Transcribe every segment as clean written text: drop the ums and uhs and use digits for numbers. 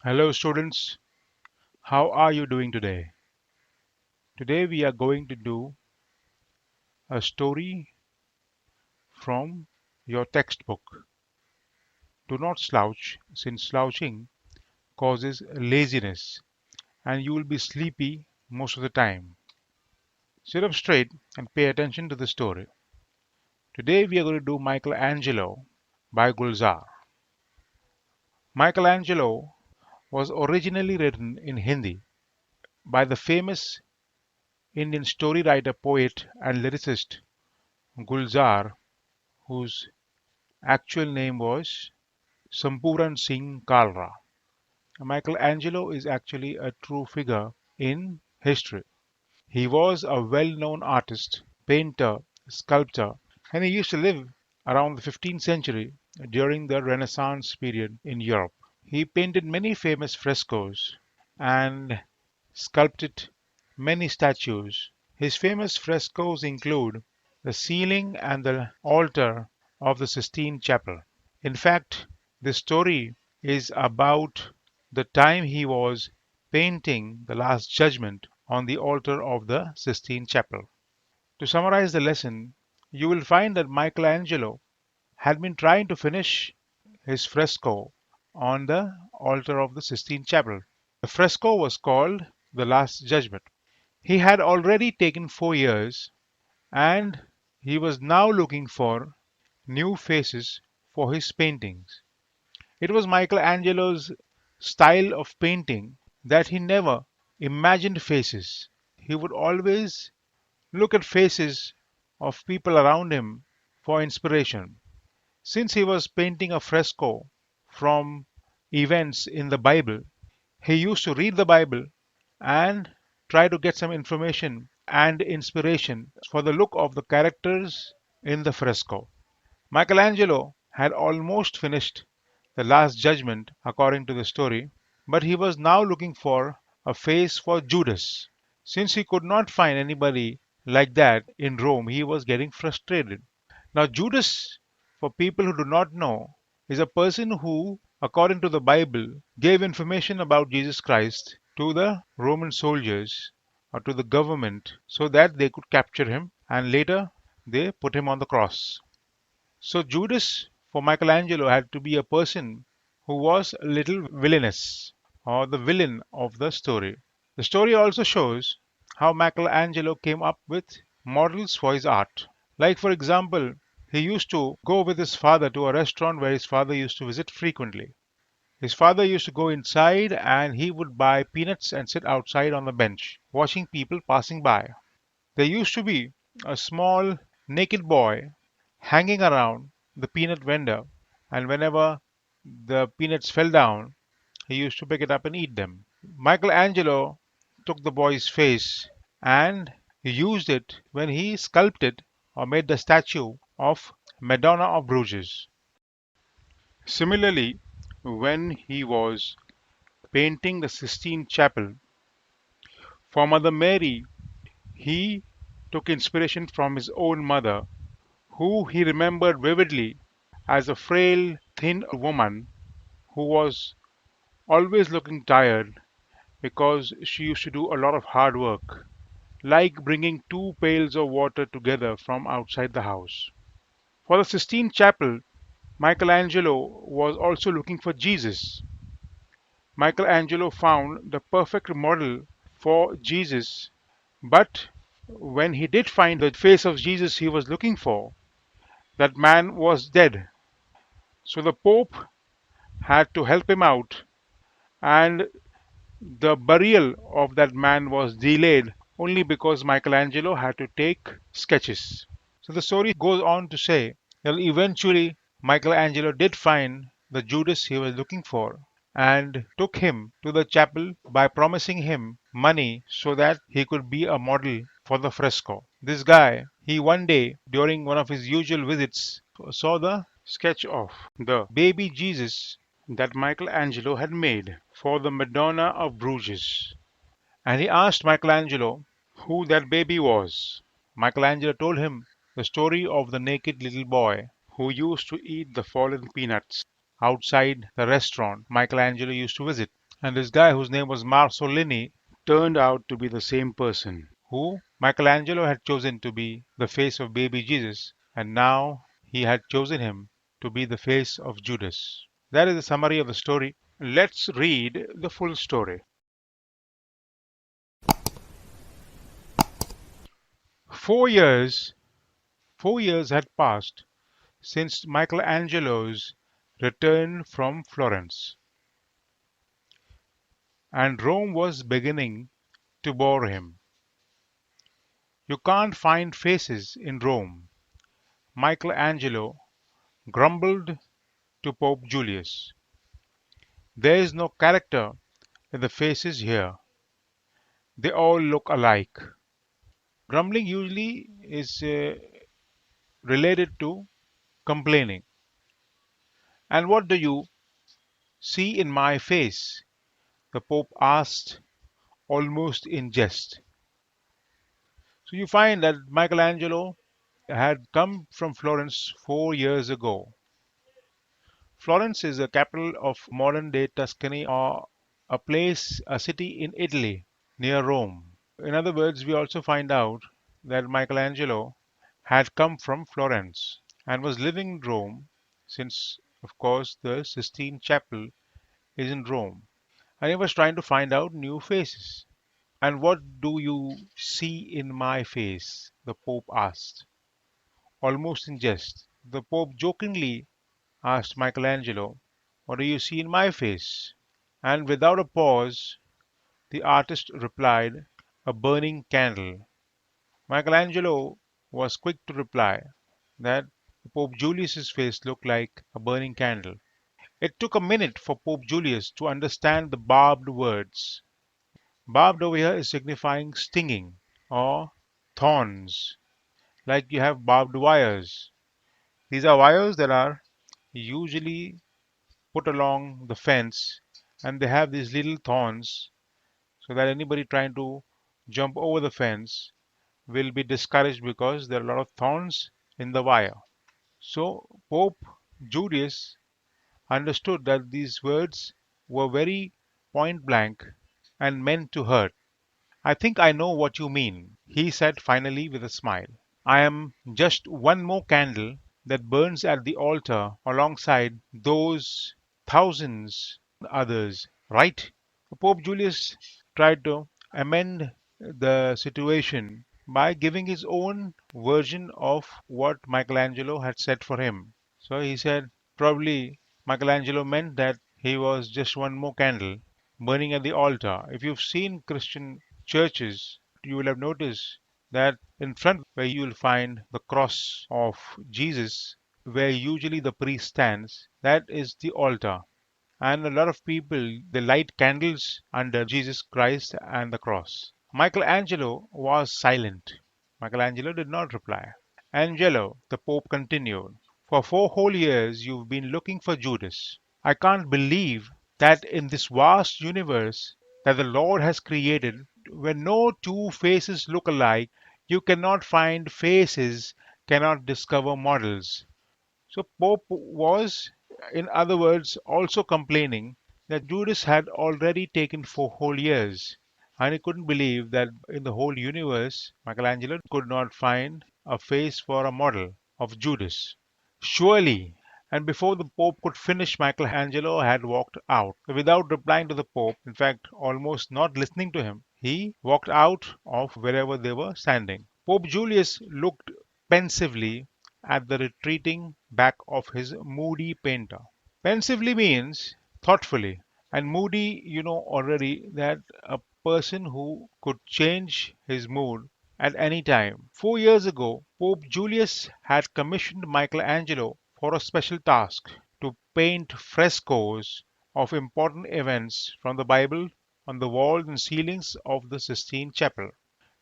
Hello students, how are you doing today? Today we are going to do a story from your textbook. Do not slouch since slouching causes laziness and you will be sleepy most of the time. Sit up straight and pay attention to the story. Today we are going to do Michelangelo by Gulzar. Michelangelo was originally written in Hindi by the famous Indian story writer, poet and lyricist Gulzar, whose actual name was Sampuran Singh Kalra. Michelangelo is actually a true figure in history. He was a well-known artist, painter, sculptor, and he used to live around the 15th century during the Renaissance period in Europe. He painted many famous frescoes and sculpted many statues. His famous frescoes include the ceiling and the altar of the Sistine Chapel. In fact, this story is about the time he was painting the Last Judgement on the altar of the Sistine Chapel. To summarize the lesson, you will find that Michelangelo had been trying to finish his fresco on the altar of the Sistine Chapel. The fresco was called the Last Judgement. He had already taken 4 years and he was now looking for new faces for his paintings. It was Michelangelo's style of painting that he never imagined faces. He would always look at faces of people around him for inspiration. Since he was painting a fresco from events in the Bible, he used to read the Bible and try to get some information and inspiration for the look of the characters in the fresco. Michelangelo had almost finished the Last Judgment according to the story, but he was now looking for a face for Judas. Since he could not find anybody like that in Rome, he was getting frustrated. Now, Judas, for people who do not know, is a person who, according to the Bible, gave information about Jesus Christ to the Roman soldiers or to the government so that they could capture him and later they put him on the cross. So Judas for Michelangelo had to be a person who was a little villainous or the villain of the story. The story also shows how Michelangelo came up with models for his art. Like, for example, he used to go with his father to a restaurant where his father used to visit frequently. His father used to go inside and he would buy peanuts and sit outside on the bench, watching people passing by. There used to be a small naked boy hanging around the peanut vendor, and whenever the peanuts fell down, he used to pick it up and eat them. Michelangelo took the boy's face and used it when he sculpted or made the statue of Madonna of Bruges. Similarly, when he was painting the Sistine Chapel for Mother Mary, he took inspiration from his own mother, who he remembered vividly as a frail, thin woman who was always looking tired because she used to do a lot of hard work, like bringing 2 pails of water together from outside the house. For the Sistine Chapel, Michelangelo was also looking for Jesus. Michelangelo found the perfect model for Jesus, but when he did find the face of Jesus he was looking for, that man was dead. So the Pope had to help him out, and the burial of that man was delayed only because Michelangelo had to take sketches. So the story goes on to say that eventually Michelangelo did find the Judas he was looking for and took him to the chapel by promising him money so that he could be a model for the fresco. This guy, he one day during one of his usual visits saw the sketch of the baby Jesus that Michelangelo had made for the Madonna of Bruges. And he asked Michelangelo who that baby was. Michelangelo told him the story of the naked little boy who used to eat the fallen peanuts outside the restaurant Michelangelo used to visit. And this guy, whose name was Marsolini, turned out to be the same person who Michelangelo had chosen to be the face of baby Jesus, and now he had chosen him to be the face of Judas. That is the summary of the story. Let's read the full story. 4 years, 4 years had passed since Michelangelo's return from Florence, and Rome was beginning to bore him. You can't find faces in Rome, Michelangelo grumbled to Pope Julius. There is no character in the faces here. They all look alike. Grumbling usually is related to complaining. And what do you see in my face? The Pope asked, almost in jest. So you find that Michelangelo had come from Florence 4 years ago. Florence is the capital of modern day Tuscany, or a place, a city in Italy near Rome. In other words, we also find out that Michelangelo had come from Florence and was living in Rome since, of course, the Sistine Chapel is in Rome. And he was trying to find out new faces. And what do you see in my face? The Pope asked, almost in jest. The Pope jokingly asked Michelangelo, what do you see in my face? And without a pause, the artist replied, a burning candle. Michelangelo was quick to reply that Pope Julius's face looked like a burning candle. It took a minute for Pope Julius to understand the barbed words. Barbed over here is signifying stinging or thorns, like you have barbed wires. These are wires that are usually put along the fence, and they have these little thorns so that anybody trying to jump over the fence will be discouraged because there are a lot of thorns in the wire. So Pope Julius understood that these words were very point blank and meant to hurt. I think I know what you mean, he said finally with a smile. I am just one more candle that burns at the altar alongside those thousands others, right? Pope Julius tried to amend the situation by giving his own version of what Michelangelo had said for him. So he said probably Michelangelo meant that he was just one more candle burning at the altar. If you've seen Christian churches, you will have noticed that in front where you will find the cross of Jesus, where usually the priest stands, that is the altar. And a lot of people they light candles under Jesus Christ and the cross. Michelangelo was silent. Michelangelo did not reply. Angelo, the Pope continued, for 4 whole years you've been looking for Judas. I can't believe that in this vast universe that the Lord has created, where no two faces look alike, you cannot find faces, cannot discover models. So Pope was, in other words, also complaining that Judas had already taken 4 whole years. And he couldn't believe that in the whole universe, Michelangelo could not find a face for a model of Judas. Surely, and before the Pope could finish, Michelangelo had walked out. Without replying to the Pope, in fact, almost not listening to him, he walked out of wherever they were standing. Pope Julius looked pensively at the retreating back of his moody painter. Pensively means thoughtfully, and moody, you know already that a person who could change his mood at any time. 4 years ago, Pope Julius had commissioned Michelangelo for a special task to paint frescoes of important events from the Bible on the walls and ceilings of the Sistine Chapel.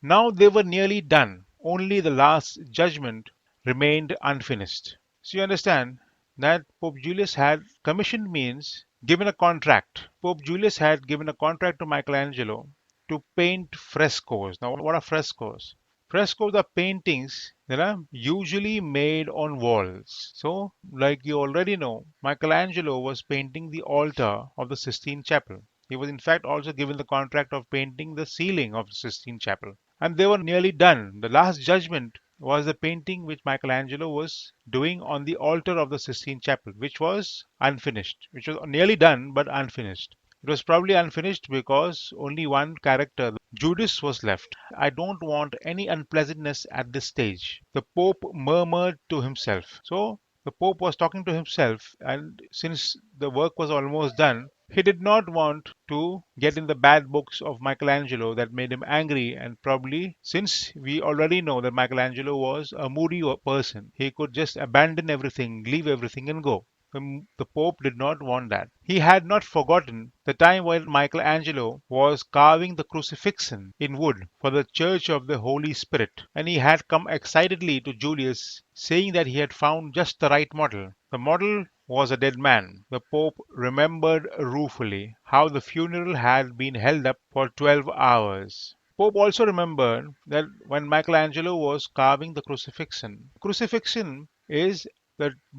Now they were nearly done, only the Last Judgement remained unfinished. So you understand that Pope Julius had commissioned means given a contract. Pope Julius had given a contract to Michelangelo to paint frescoes. Now, what are frescoes? Frescoes are paintings that are usually made on walls. So, like you already know, Michelangelo was painting the altar of the Sistine Chapel. He was in fact also given the contract of painting the ceiling of the Sistine Chapel. And they were nearly done. The Last Judgement was the painting which Michelangelo was doing on the altar of the Sistine Chapel, which was unfinished, which was nearly done but unfinished. It was probably unfinished because only one character, Judas, was left. I don't want any unpleasantness at this stage, the Pope murmured to himself. So the Pope was talking to himself, and since the work was almost done, he did not want to get in the bad books of Michelangelo that made him angry, and probably, since we already know that Michelangelo was a moody person, he could just abandon everything, leave everything, and go. The Pope did not want that. He had not forgotten the time when Michelangelo was carving the crucifixion in wood for the Church of the Holy Spirit, and he had come excitedly to Julius, saying that he had found just the right model. The model was a dead man. The Pope remembered ruefully how the funeral had been held up for 12 hours. Pope also remembered that when Michelangelo was carving the crucifixion is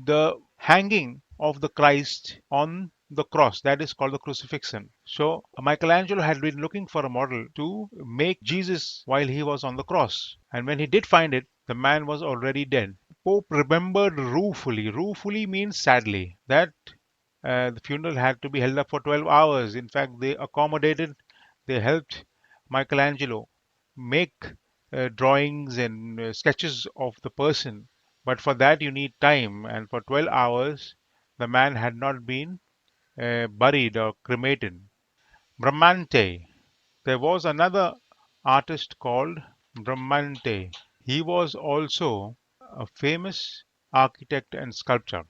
the hanging of the Christ on the cross. That is called the crucifixion. So Michelangelo had been looking for a model to make Jesus while he was on the cross. And when he did find it, the man was already dead. Pope remembered ruefully. Ruefully means sadly that the funeral had to be held up for 12 hours. In fact, they helped Michelangelo make drawings and sketches of the person. But for that, you need time, and for 12 hours, the man had not been buried or cremated. Bramante. There was another artist called Bramante. He was also a famous architect and sculptor.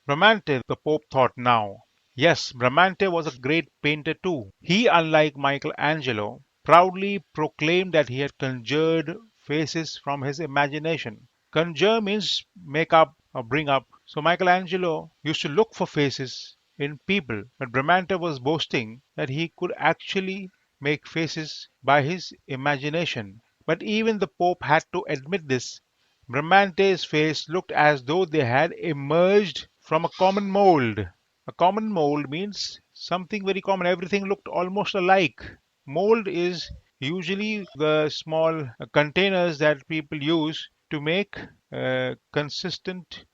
Bramante, the Pope thought now. Yes, Bramante was a great painter too. He, unlike Michelangelo, proudly proclaimed that he had conjured faces from his imagination. Conjure means make up or bring up. So Michelangelo used to look for faces in people, but Bramante was boasting that he could actually make faces by his imagination. But even the Pope had to admit this. Bramante's face looked as though they had emerged from a common mold. A common mold means something very common. Everything looked almost alike. Mold is usually the small containers that people use to make consistent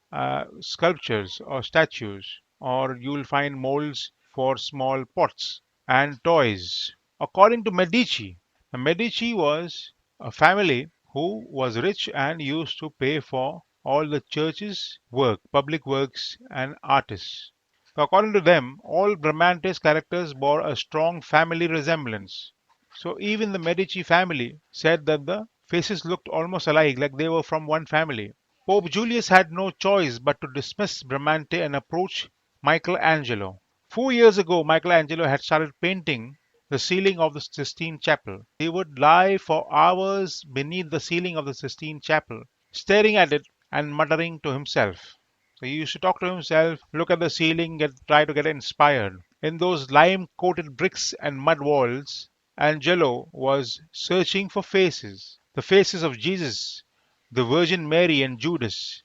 sculptures or statues, or you'll find molds for small pots and toys. According to Medici, the Medici was a family who was rich and used to pay for all the church's work, public works, and artists. So according to them, all Bramante's characters bore a strong family resemblance. So even the Medici family said that the faces looked almost alike, like they were from one family. Pope Julius had no choice but to dismiss Bramante and approach Michelangelo. 4 years ago, Michelangelo had started painting the ceiling of the Sistine Chapel. He would lie for hours beneath the ceiling of the Sistine Chapel, staring at it and muttering to himself. So he used to talk to himself, look at the ceiling, try to get inspired. In those lime coated bricks and mud walls, Angelo was searching for faces. The faces of Jesus, the Virgin Mary, and Judas.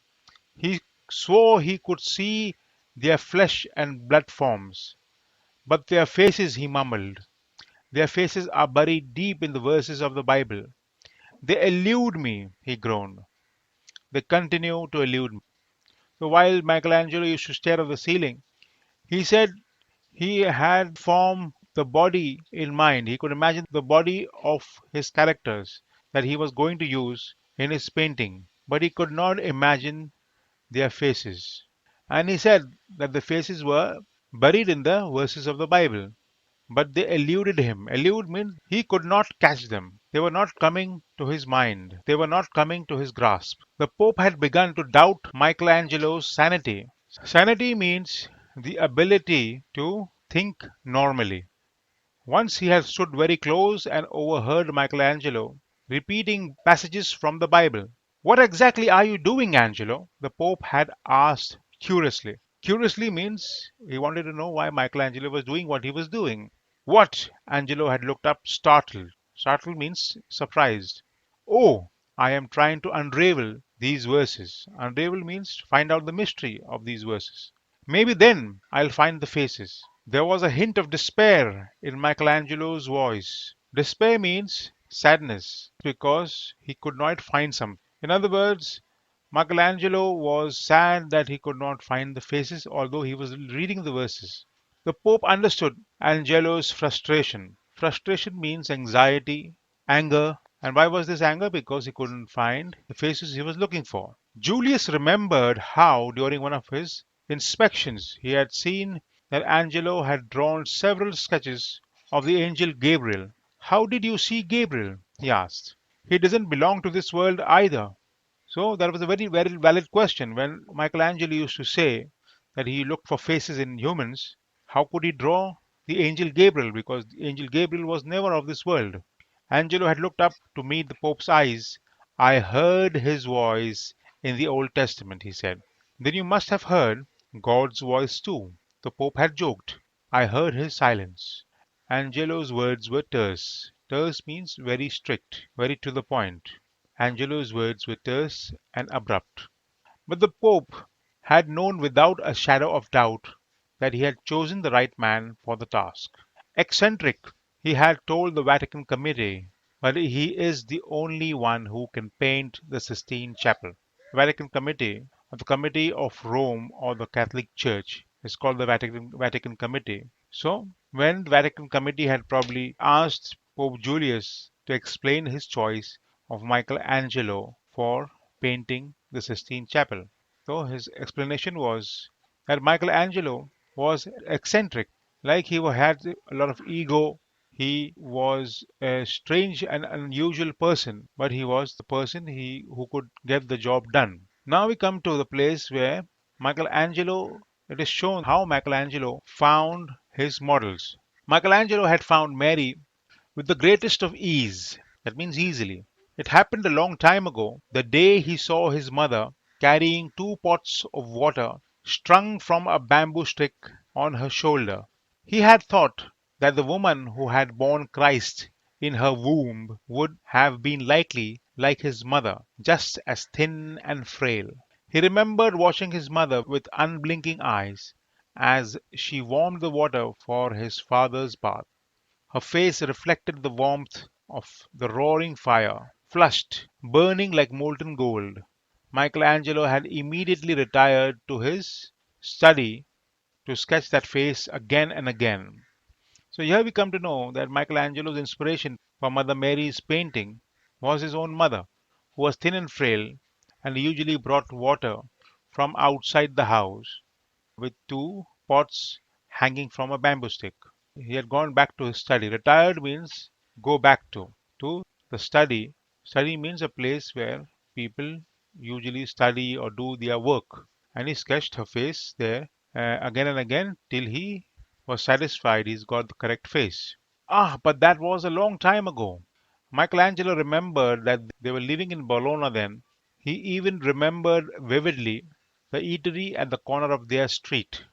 He swore he could see their flesh and blood forms. But their faces, he mumbled, their faces are buried deep in the verses of the Bible. They elude me, he groaned. They continue to elude me. So while Michelangelo used to stare at the ceiling, he said he had formed the body in mind. He could imagine the body of his characters that he was going to use in his painting, but he could not imagine their faces. And he said that the faces were buried in the verses of the Bible, but they eluded him. Elude means he could not catch them. They were not coming to his mind. They were not coming to his grasp. The Pope had begun to doubt Michelangelo's sanity. Sanity means the ability to think normally. Once he had stood very close and overheard Michelangelo repeating passages from the Bible. What exactly are you doing, Angelo? The Pope had asked curiously. Curiously means he wanted to know why Michelangelo was doing what he was doing. What? Angelo had looked up, startled. Startled means surprised. Oh, I am trying to unravel these verses. Unravel means find out the mystery of these verses. Maybe then I'll find the faces. There was a hint of despair in Michelangelo's voice. Despair means sadness because he could not find something. In other words, Michelangelo was sad that he could not find the faces, although he was reading the verses. The Pope understood Angelo's frustration. Frustration means anxiety, anger. And why was this anger? Because he couldn't find the faces he was looking for. Julius remembered how, during one of his inspections, he had seen that Angelo had drawn several sketches of the angel Gabriel. How did you see Gabriel? He asked. He doesn't belong to this world either. So that was a very, very valid question. When Michelangelo used to say that he looked for faces in humans, how could he draw the angel Gabriel? Because the angel Gabriel was never of this world. Angelo had looked up to meet the Pope's eyes. I heard his voice in the Old Testament, he said. Then you must have heard God's voice too. The Pope had joked. I heard his silence. Angelo's words were terse. Terse means very strict, very to the point. Angelo's words were terse and abrupt. But the Pope had known without a shadow of doubt that he had chosen the right man for the task. Eccentric, he had told the Vatican Committee, but he is the only one who can paint the Sistine Chapel. The Vatican Committee, or the Committee of Rome or the Catholic Church, is called the Vatican Committee. So, when the Vatican Committee had probably asked Pope Julius to explain his choice of Michelangelo for painting the Sistine Chapel. So his explanation was that Michelangelo was eccentric, like he had a lot of ego. He was a strange and unusual person, but he was the person who could get the job done. Now we come to the place where Michelangelo, it is shown how Michelangelo found his models. Michelangelo had found Mary with the greatest of ease. That means easily. It happened a long time ago, the day he saw his mother carrying two pots of water strung from a bamboo stick on her shoulder. He had thought that the woman who had borne Christ in her womb would have been likely like his mother, just as thin and frail. He remembered watching his mother with unblinking eyes as she warmed the water for his father's bath. Her face reflected the warmth of the roaring fire, flushed, burning like molten gold. Michelangelo had immediately retired to his study to sketch that face again and again. So here we come to know that Michelangelo's inspiration for Mother Mary's painting was his own mother, who was thin and frail and usually brought water from outside the house with two pots hanging from a bamboo stick. He had gone back to his study. Retired means go back to the study. Study means a place where people usually study or do their work. And he sketched her face there again and again till he was satisfied he's got the correct face. Ah, but that was a long time ago. Michelangelo remembered that they were living in Bologna then. He even remembered vividly the eatery at the corner of their street.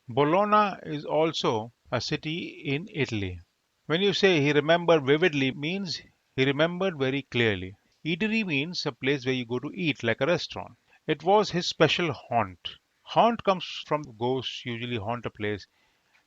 Bologna is also a city in Italy. When you say he remembered vividly means he remembered very clearly. Eatery means a place where you go to eat like a restaurant. It was his special haunt. Haunt comes from ghosts usually haunt a place.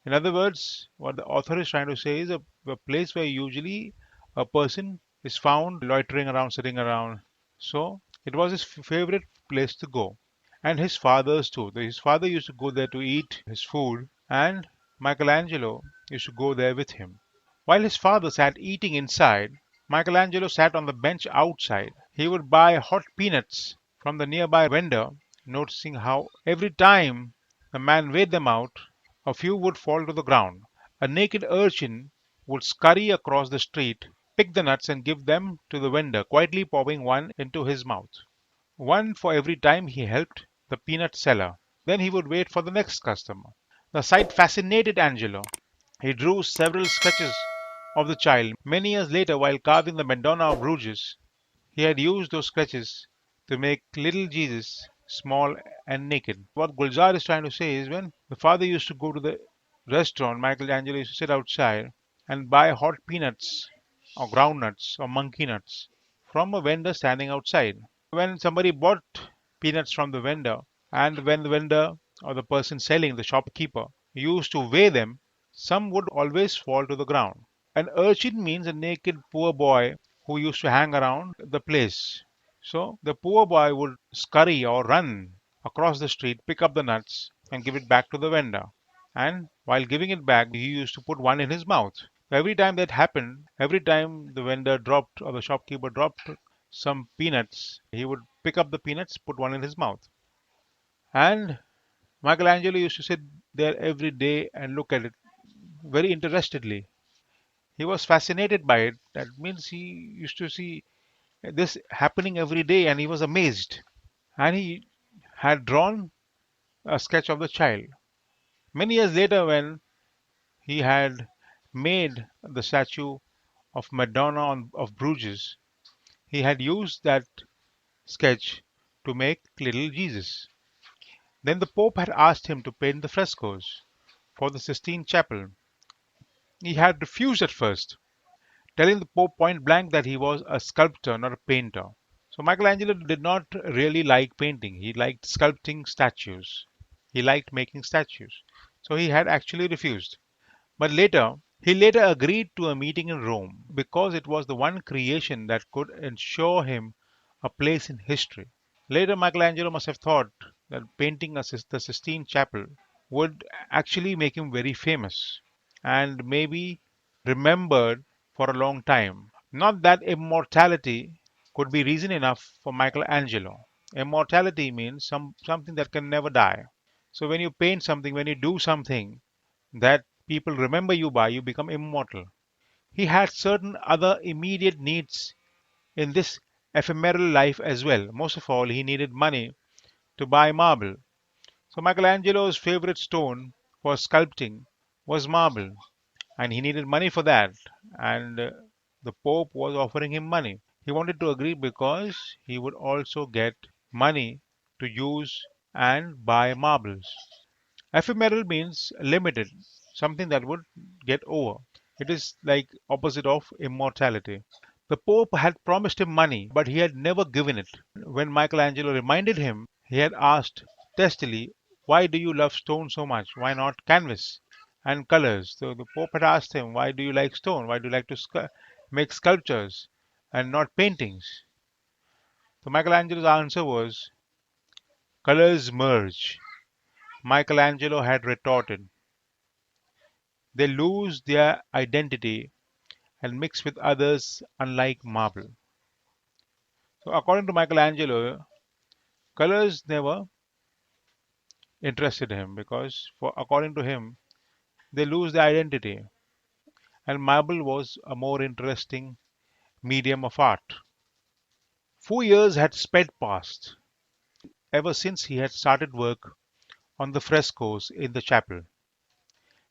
In other words, what the author is trying to say is a place where usually a person is found loitering around, sitting around. So it was his favorite place to go. And his father's too. His father used to go there to eat his food, and Michelangelo used to go there with him. While his father sat eating inside, Michelangelo sat on the bench outside. He would buy hot peanuts from the nearby vendor, noticing how every time the man weighed them out, a few would fall to the ground. A naked urchin would scurry across the street, pick the nuts, and give them to the vendor, quietly popping one into his mouth. One for every time he helped the peanut seller. Then he would wait for the next customer. The sight fascinated Angelo. He drew several sketches of the child. Many years later, while carving the Madonna of Bruges, he had used those sketches to make little Jesus small and naked. What Gulzar is trying to say is when the father used to go to the restaurant, Michelangelo used to sit outside and buy hot peanuts or groundnuts or monkey nuts from a vendor standing outside. When somebody bought peanuts from the vendor, and when the vendor or the person selling, the shopkeeper, used to weigh them, some would always fall to the ground. An urchin means a naked poor boy who used to hang around the place. So the poor boy would scurry or run across the street, pick up the nuts, and give it back to the vendor. And while giving it back, he used to put one in his mouth. Every time that happened, every time the vendor dropped or the shopkeeper dropped some peanuts, he would pick up the peanuts, put one in his mouth. And Michelangelo used to sit there every day and look at it very interestedly. He was fascinated by it. That means he used to see this happening every day and he was amazed. And he had drawn a sketch of the child. Many years later, when he had made the statue of Madonna of Bruges, he had used that sketch to make little Jesus. Then the Pope had asked him to paint the frescoes for the Sistine Chapel. He had refused at first, telling the Pope point blank that he was a sculptor, not a painter. So Michelangelo did not really like painting. He liked sculpting statues. He liked making statues. So he had actually refused. But he later agreed to a meeting in Rome because it was the one creation that could ensure him a place in history. Later, Michelangelo must have thought that painting the Sistine Chapel would actually make him very famous and maybe remembered for a long time. Not that immortality could be reason enough for Michelangelo. Immortality means something that can never die. So when you paint something, when you do something that people remember you by, you become immortal. He had certain other immediate needs in this ephemeral life as well. Most of all, he needed money to buy marble. So Michelangelo's favorite stone for sculpting was marble, and he needed money for that. And the Pope was offering him money. He wanted to agree because he would also get money to use and buy marbles. Ephemeral means limited, something that would get over. It is like opposite of immortality. The Pope had promised him money, but he had never given it. When Michelangelo reminded him, he had asked testily, "Why do you love stone so much? Why not canvas and colors?" So the Pope had asked him, "Why do you like stone? Why do you like to make sculptures and not paintings?" So Michelangelo's answer was, "Colors merge." Michelangelo had retorted, "They lose their identity and mix with others, unlike marble." So according to Michelangelo, colors never interested him because, for according to him, they lose their identity, and marble was a more interesting medium of art. 4 years had sped past ever since he had started work on the frescoes in the chapel.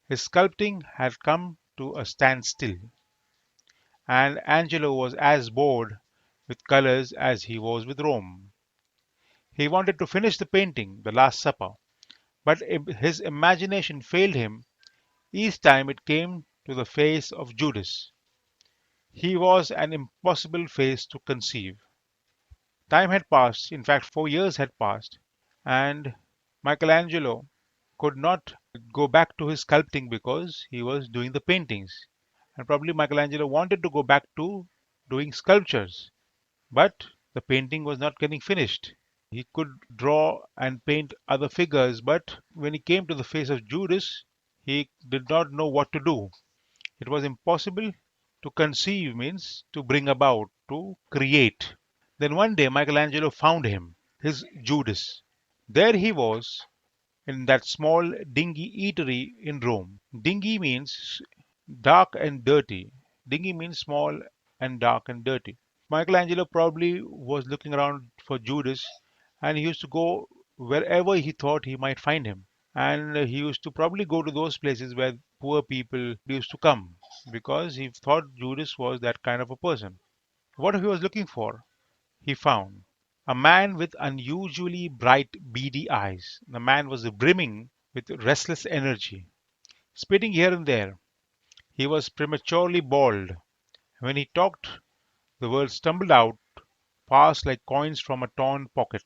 His sculpting had come to a standstill, and Angelo was as bored with colors as he was with Rome. He wanted to finish the painting, The Last Supper, but his imagination failed him each time it came to the face of Judas. He was an impossible face to conceive. Time had passed, in fact, 4 years had passed, and Michelangelo could not go back to his sculpting because he was doing the paintings. And probably Michelangelo wanted to go back to doing sculptures, but the painting was not getting finished. He could draw and paint other figures, but when he came to the face of Judas, he did not know what to do. It was impossible to conceive, means to bring about, to create. Then one day Michelangelo found him, his Judas. There he was in that small dingy eatery in Rome. Dingy means dark and dirty. Dingy means small and dark and dirty. Michelangelo probably was looking around for Judas and he used to go wherever he thought he might find him. And he used to probably go to those places where poor people used to come because he thought Judas was that kind of a person. What he was looking for, he found. A man with unusually bright, beady eyes. The man was brimming with restless energy, spitting here and there. He was prematurely bald. When he talked, the words stumbled out, fast like coins from a torn pocket.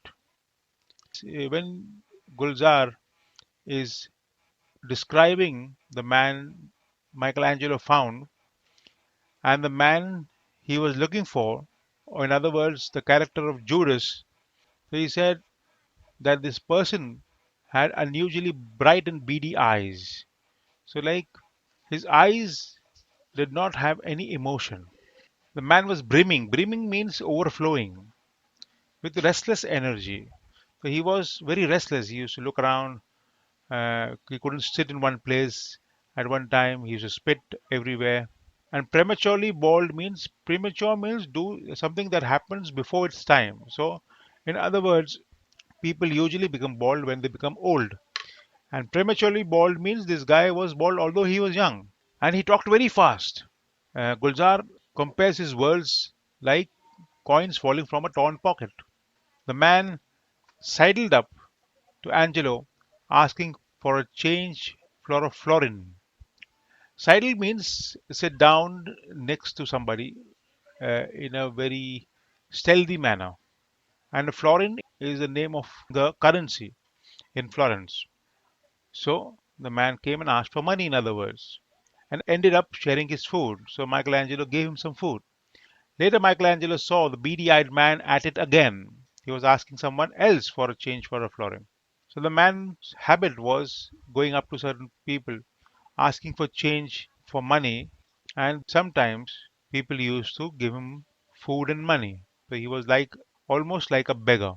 When Gulzar is describing the man Michelangelo found and the man he was looking for, or in other words, the character of Judas. So he said that this person had unusually bright and beady eyes. So, like, his eyes did not have any emotion. The man was brimming. Brimming means overflowing with restless energy. So he was very restless. He used to look around. He couldn't sit in one place at one time. He used to spit everywhere. And prematurely bald means premature means do something that happens before its time. So, in other words, people usually become bald when they become old. And prematurely bald means this guy was bald although he was young. And he talked very fast. Gulzar compares his words like coins falling from a torn pocket. The man sidled up to Angelo, asking for a change for a florin. Sidle means sit down next to somebody in a very stealthy manner. And a florin is the name of the currency in Florence. So the man came and asked for money, in other words, and ended up sharing his food. So Michelangelo gave him some food. Later, Michelangelo saw the beady eyed man at it again. He was asking someone else for a change for a florin. So the man's habit was going up to certain people, asking for change for money, and sometimes people used to give him food and money. So he was like almost like a beggar.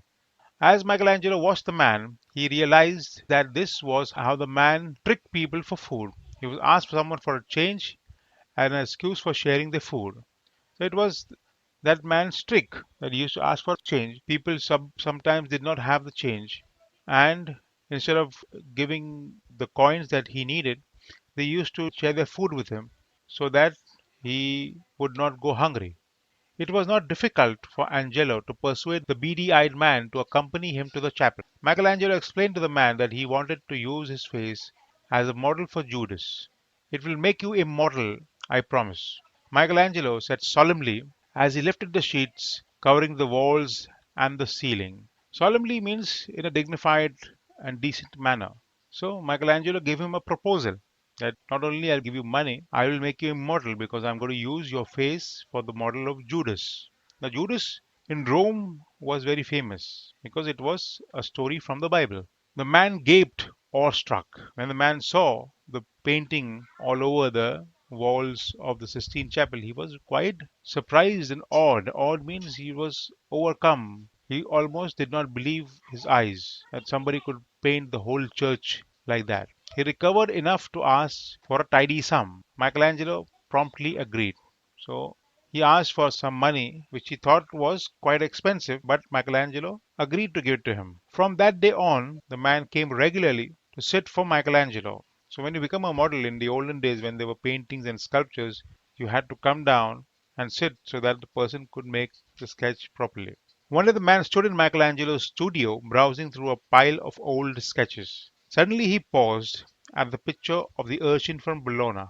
As Michelangelo watched the man, he realized that this was how the man tricked people for food. He was asked someone for a change and an excuse for sharing the food. So it was that man's trick that he used to ask for change. People sometimes did not have the change, and instead of giving the coins that he needed, they used to share their food with him so that he would not go hungry. It was not difficult for Angelo to persuade the beady eyed man to accompany him to the chapel. Michelangelo explained to the man that he wanted to use his face as a model for Judas. It will make you immortal, I promise. Michelangelo said solemnly as he lifted the sheets covering the walls and the ceiling. Solemnly means in a dignified and decent manner. So Michelangelo gave him a proposal that not only I'll give you money, I will make you immortal because I'm going to use your face for the model of Judas. Now, Judas in Rome was very famous because it was a story from the Bible. The man gaped, awestruck, when the man saw the painting all over the walls of the Sistine Chapel. He was quite surprised and awed. Awed means he was overcome. He almost did not believe his eyes that somebody could paint the whole church like that. He recovered enough to ask for a tidy sum. Michelangelo promptly agreed. So he asked for some money which he thought was quite expensive, but Michelangelo agreed to give it to him. From that day on, the man came regularly to sit for Michelangelo. So when you become a model in the olden days when there were paintings and sculptures, you had to come down and sit so that the person could make the sketch properly. One day the man stood in Michelangelo's studio browsing through a pile of old sketches. Suddenly he paused at the picture of the urchin from Bologna.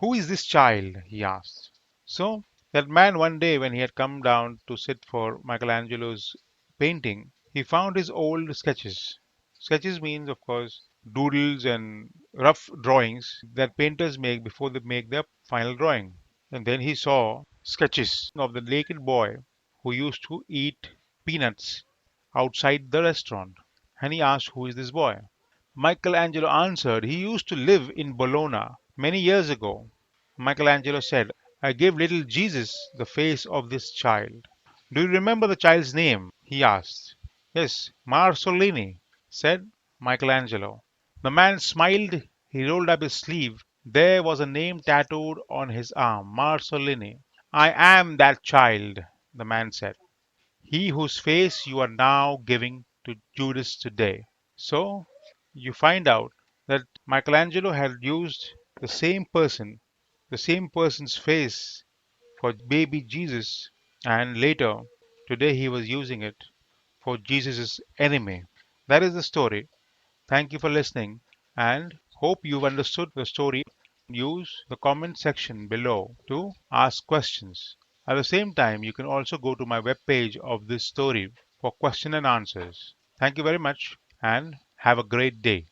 Who is this child? He asked. So that man one day when he had come down to sit for Michelangelo's painting, he found his old sketches. Sketches means, of course, doodles and rough drawings that painters make before they make their final drawing. And then he saw sketches of the naked boy who used to eat peanuts outside the restaurant. And he asked, who is this boy? Michelangelo answered, he used to live in Bologna many years ago. Michelangelo said, I gave little Jesus the face of this child. Do you remember the child's name? He asked. Yes, Marsolini, said Michelangelo. The man smiled. He rolled up his sleeve. There was a name tattooed on his arm, Marsolini. I am that child, the man said. He whose face you are now giving to Judas today. So you find out that Michelangelo had used the same person, the same person's face for baby Jesus, and later, today he was using it for Jesus' enemy. That is the story. Thank you for listening and hope you've understood the story. Use the comment section below to ask questions. At the same time, you can also go to my webpage of this story for question and answers. Thank you very much and have a great day.